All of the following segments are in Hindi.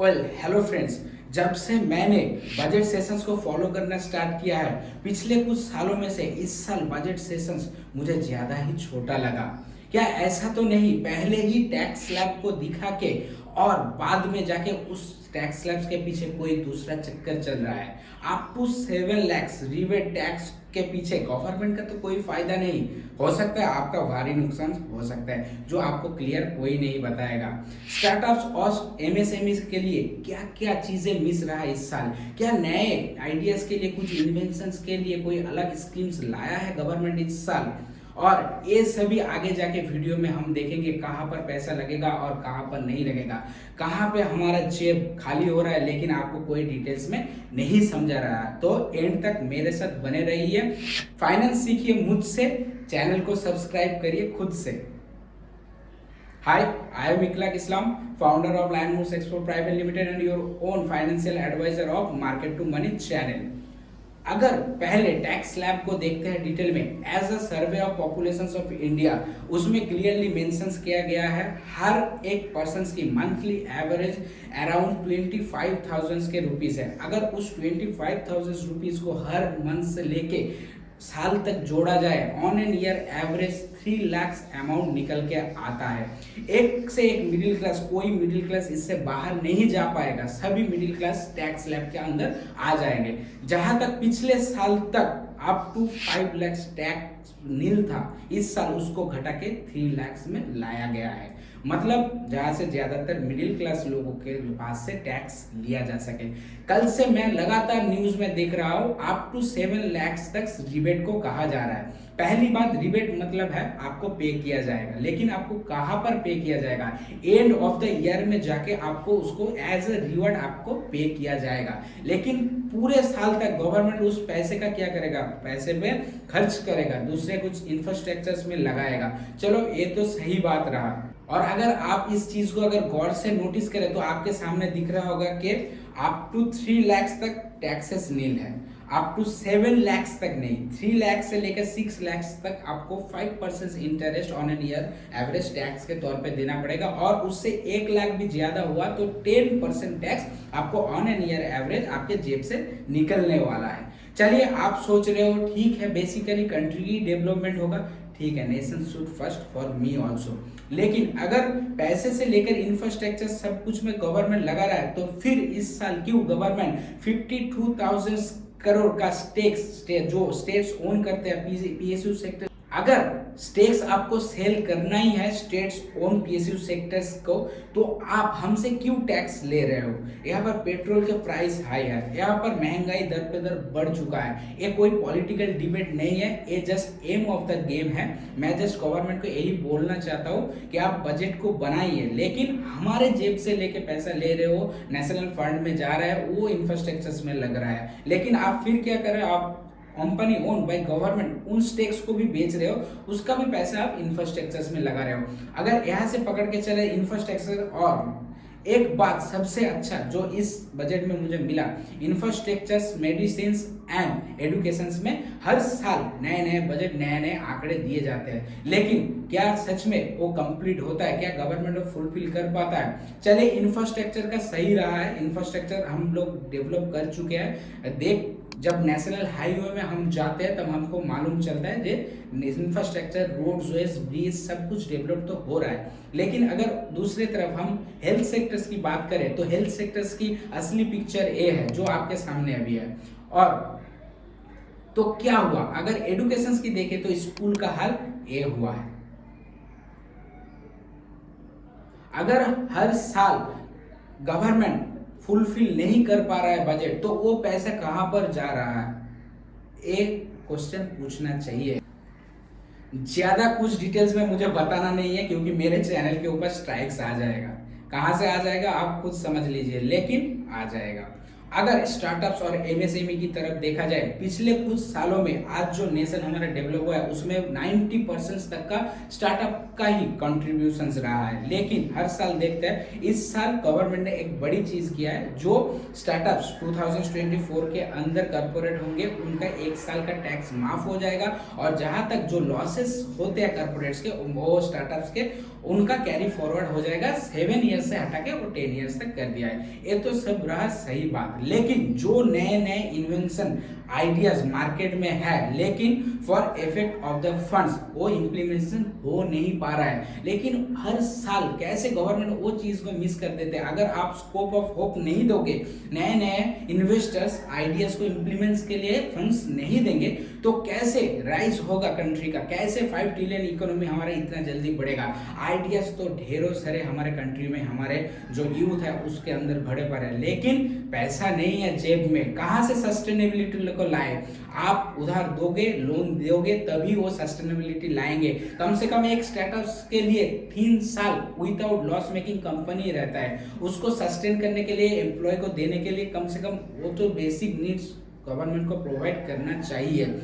Hello friends. जब से मैंने बजट सेशंस को फॉलो करना स्टार्ट किया है पिछले कुछ सालों में से इस साल बजट सेशंस मुझे ज़्यादा ही छोटा लगा। क्या ऐसा तो नहीं पहले ही टैक्स स्लैब को दिखा के और बाद में जाके उस टैक्स स्लैब्स के पीछे कोई दूसरा चक्कर चल रहा है। Up to 7 lakhs rebate tax के पीछे गवर्नमेंट का तो कोई फायदा नहीं। हो सकता है आपका भारी नुकसान हो सकता है जो आपको क्लियर कोई नहीं बताएगा। स्टार्टअप्स और एमएसएमई के लिए क्या क्या चीजें मिस रहा है इस साल, क्या नए आइडियाज के लिए कुछ इन्वेंशंस के लिए कोई अलग स्कीम्स लाया है गवर्नमेंट इस साल, और ये सभी आगे जाके वीडियो में हम देखेंगे कहाँ पर पैसा लगेगा और कहाँ पर नहीं लगेगा, कहाँ पे हमारा जेब खाली हो रहा है लेकिन आपको कोई डिटेल्स में नहीं समझा रहा है। तो एंड तक मेरे साथ बने रहिए, फाइनेंस सीखिए मुझसे, चैनल को सब्सक्राइब करिए खुद से। Hi, I am Ikhlas Islam, founder of Lion Moves Export Private Limited and your own financial advisor of Market to Money channel। अगर पहले टैक्स स्लैब को देखते हैं डिटेल में, as a survey of population of India, उसमें क्लियरली मेंशंस किया गया है हर एक पर्सन की मंथली एवरेज अराउंड 25,000 के रुपीस है। अगर उस 25,000 रुपीस को हर मंथ से लेके साल तक जोड़ा जाए, on an year average 3 lakhs amount निकल के आता है। एक से एक मिडिल क्लास, कोई मिडिल क्लास इससे बाहर नहीं जा पाएगा, सभी मिडिल क्लास टैक्स स्लैब के अंदर आ जाएंगे। जहां तक पिछले साल तक अप टू 5 lakhs टैक्स नील था, इस साल उसको घटा के 3 lakhs में लाया गया है। मतलब जहां से ज्यादातर मिडिल क्लास लोगों के पास से टैक्स लिया जा सके। कल से मैं लगातार न्यूज में देख रहा हूं अप टू 7 lakhs तक रिबेट को कहा जा रहा है। पहली बात, रिबेट मतलब है आपको पे किया जाएगा, लेकिन आपको कहां पर पे किया जाएगा? एंड ऑफ द ईयर में जाके आपको उसको एज अ रिवॉर्ड आपको पे किया जाएगा। लेकिन पूरे साल तक गवर्नमेंट उस पैसे का क्या करेगा? पैसे में खर्च करेगा, दूसरे कुछ इंफ्रास्ट्रक्चर्स में लगाएगा। चलो ये तो सही बात रहा। और अगर आप इस चीज को अगर गौर से नोटिस करें तो आपके सामने दिख रहा होगा कि अप टू 3 lakhs तक टैक्सेस नील है, अप टू 7 lakhs तक नहीं। 3 lakhs से लेकर 6 lakhs तक आपको 5% interest on an year average tax के तौर पे देना पड़ेगा, और उससे 1 लाख भी ज्यादा हुआ तो 10% टैक्स आपको ऑन एन ईयर एवरेज आपके जेब से निकलने वाला है। चलिए, आप सोच रहे हो ठीक है बेसिकली कंट्री की डेवलपमेंट होगा, ठीक है, nation should first for me also. लेकिन अगर पैसे से लेकर इंफ्रास्ट्रक्चर सब कुछ में गवर्नमेंट लगा रहा है तो फिर इस साल क्यों गवर्नमेंट 52,000 करोड़ का स्टेक्स जो स्टेट्स ओन करते हैं पीएसयू सेक्टर, अगर स्टेक्स आपको सेल करना ही है स्टेट्स ओन पीएसयू सेक्टर्स को, तो आप हमसे क्यों टैक्स ले रहे हो? यहाँ पर पेट्रोल के प्राइस हाई है, यहाँ पर महंगाई दर पे दर बढ़ चुका है। ये कोई पॉलिटिकल डिबेट नहीं है, ये just aim of the game है। मैं जस्ट गवर्नमेंट को यही बोलना चाहता हूँ कि आप बजट को बनाइए, लेकिन हमारे जेब से लेके पैसा ले रहे हो, नेशनल फंड में जा रहा है, वो इंफ्रास्ट्रक्चर में लग रहा है। लेकिन आप फिर क्या कर रहे हो? आप कंपनी ओन बाय गवर्नमेंट उन स्टेक्स को भी बेच रहे हो, उसका भी पैसा आप इंफ्रास्ट्रक्चर्स में लगा रहे हो। अगर यहाँ से पकड़ के चले इंफ्रास्ट्रक्चर, और एक बात सबसे अच्छा जो इस बजट में मुझे मिला, इंफ्रास्ट्रक्चर्स, मेडिसिन एंड एजुकेशन में हर साल नए नए बजट, नए नए आंकड़े दिए जाते हैं, लेकिन क्या सच में वो कंप्लीट होता है? क्या गवर्नमेंट वो फुलफिल कर पाता है? चले, इंफ्रास्ट्रक्चर का सही रहा है, इंफ्रास्ट्रक्चर हम लोग डेवलप कर चुके हैं। देख, जब नेशनल हाईवे में हम जाते हैं तब हमको मालूम चलता है कि इंफ्रास्ट्रक्चर, रोड्स, ब्रिज सब कुछ डेवलप तो हो रहा है। लेकिन अगर दूसरी तरफ हम हेल्थ सेक्टर्स की बात करें तो हेल्थ सेक्टर्स की असली पिक्चर ये है जो आपके सामने अभी है। और तो क्या हुआ? अगर एजुकेशन की देखें तो स्कूल का हाल ये हुआ है। अगर हर साल गवर्नमेंट फुलफिल नहीं कर पा रहा है बजट, तो वो पैसा कहां पर जा रहा है? एक क्वेश्चन पूछना चाहिए। ज्यादा कुछ डिटेल्स में मुझे बताना नहीं है क्योंकि मेरे चैनल के ऊपर स्ट्राइक्स आ जाएगा। कहां से आ जाएगा आप खुद समझ लीजिए, लेकिन आ जाएगा। अगर स्टार्टअप्स और एमएसएमई की तरफ देखा जाए, पिछले कुछ सालों में आज जो नेशन हमारा डेवलप हुआ है उसमें 90% तक का स्टार्टअप का ही कंट्रीब्यूशन रहा है। लेकिन हर साल देखते हैं, इस साल गवर्नमेंट ने एक बड़ी चीज किया है, जो स्टार्टअप्स 2024 के अंदर कॉर्पोरेट होंगे उनका 1 साल का टैक्स माफ हो जाएगा, और जहां तक जो लॉसेस होते हैं कॉर्पोरेट्स के वो स्टार्टअप्स के उनका कैरी फॉरवर्ड हो जाएगा 7 ईयर्स से हटा के वो 10 ईयर्स तक कर दिया है। ये तो सब रहा सही बात, लेकिन जो नए नए इन्वेंशन आइडियाज मार्केट में है लेकिन for effect of the funds वो इम्प्लीमेंटेशन हो नहीं पा रहा है। लेकिन हर साल कैसे गवर्नमेंट वो चीज को मिस कर देते हैं। अगर आप स्कोप ऑफ होप नहीं दोगे, नए नए इन्वेस्टर्स आइडियाज को इम्प्लीमेंट्स के लिए फंड्स नहीं देंगे, तो कैसे राइज होगा कंट्री का, कैसे 5 ट्रिलियन इकोनॉमी हमारा इतना जल्दी बढ़ेगा। आइडियाज तो ढेरों सारे हमारे कंट्री में, हमारे जो यूथ है उसके अंदर भरे पड़े हैं, लेकिन पैसा नहीं है जेब में। कहां से सस्टेनेबिलिटी को लाए? आप उधार दोगे, लोन दोगे, तभी वो सस्टेनेबिलिटी लाएंगे। कम से कम एक स्टार्टअप्स के लिए 3 साल विदाउट लॉस मेकिंग कंपनी रहता है, उसको सस्टेन करने के लिए, एम्प्लॉय को देने के लिए कम से कम वो तो बेसिक नीड्स गवर्नमेंट को प्रोवाइड करना चाहिए।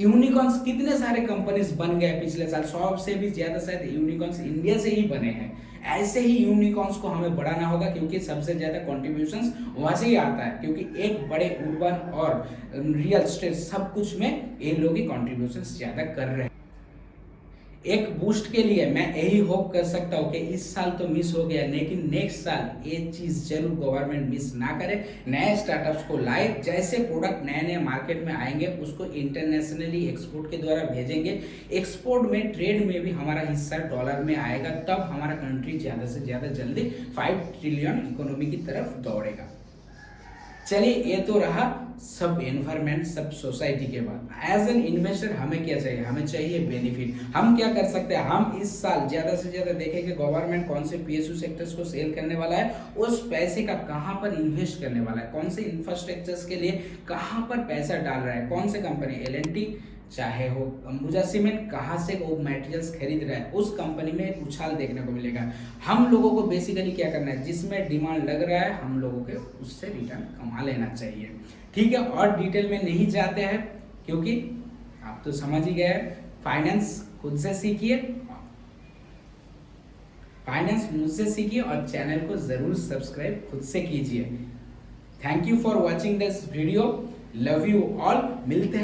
यूनिकॉर्न्स कितने सारे कंपनीज बन गए पिछले साल, 100 से भी ज्यादा शायद यूनिकॉर्न्स इंडिया से ही बने हैं। ऐसे ही यूनिकॉर्न्स को हमें बढ़ाना होगा, क्योंकि सबसे ज्यादा कॉन्ट्रीब्यूशंस वहां से ही आता है, क्योंकि एक बड़े अर्बन और रियल एस्टेट सब कुछ में ये लोग ही कॉन्ट्रीब्यूशंस ज्यादा कर रहे हैं। एक बूस्ट के लिए मैं यही होप कर सकता हूँ कि इस साल तो मिस हो गया, लेकिन नेक्स्ट साल ये चीज जरूर गवर्नमेंट मिस ना करे, नए स्टार्टअप्स को लाए। जैसे प्रोडक्ट नए नए मार्केट में आएंगे उसको इंटरनेशनली एक्सपोर्ट के द्वारा भेजेंगे। एक्सपोर्ट में, ट्रेड में भी हमारा हिस्सा डॉलर में आएगा, तब हमारा कंट्री ज्यादा से ज्यादा जल्दी 5 ट्रिलियन इकोनॉमी की तरफ दौड़ेगा। चलिए, ये तो रहा सब एनवायरमेंट, सब सोसाइटी के बाद। एज एन इन्वेस्टर हमें क्या चाहिए? हमें चाहिए बेनिफिट। हम क्या कर सकते हैं? हम इस साल ज्यादा से ज्यादा देखेंगे गवर्नमेंट कौन से पीएसयू सेक्टर्स को सेल करने वाला है, उस पैसे का कहां पर इन्वेस्ट करने वाला है, कौन से इंफ्रास्ट्रक्चर्स के लिए कहां पर पैसा डाल रहा है, कौन से कंपनी, एल&टी चाहे हो अंबुजा सीमेंट, कहां से वो मटेरियल्स खरीद रहा है, उस कंपनी में एक उछाल देखने को मिलेगा। हम लोगों को बेसिकली क्या करना है? जिसमें डिमांड लग रहा है हम लोगों के उससे रिटर्न कमा लेना चाहिए। ठीक है, और डिटेल में नहीं जाते हैं क्योंकि आप तो समझ ही गए। फाइनेंस खुद से सीखिए, फाइनेंस मुझसे सीखिए और चैनल को जरूर सब्सक्राइब खुद से कीजिए। Thank you for watching this video. Love you all. मिलते हैं